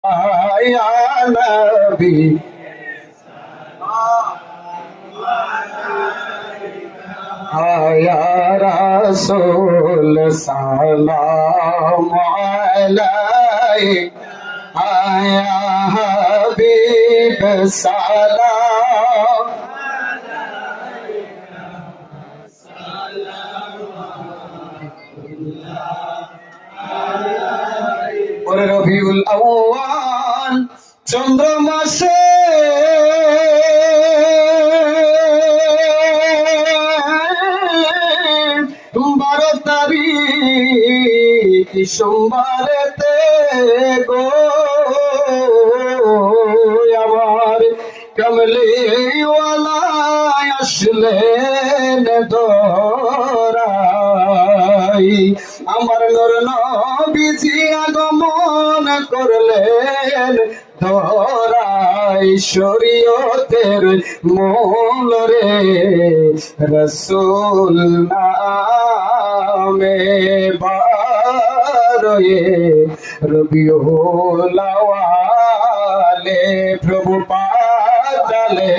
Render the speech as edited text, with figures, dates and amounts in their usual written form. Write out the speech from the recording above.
या नबी या रसूल सलाम अलैका या हबीब सलाम और रबिउल अव्वाल चंद्र मासे 12 তারিখ সোমবারেতে গো আমার কমলিওয়ালা আসলেন দোরাই আমার নূর নবীজি আগমন করলেন ধরাই শরীয়তের মূল রে রসূল নামে বারোয়ে রবিউল আওয়ালে প্রভু পাতালে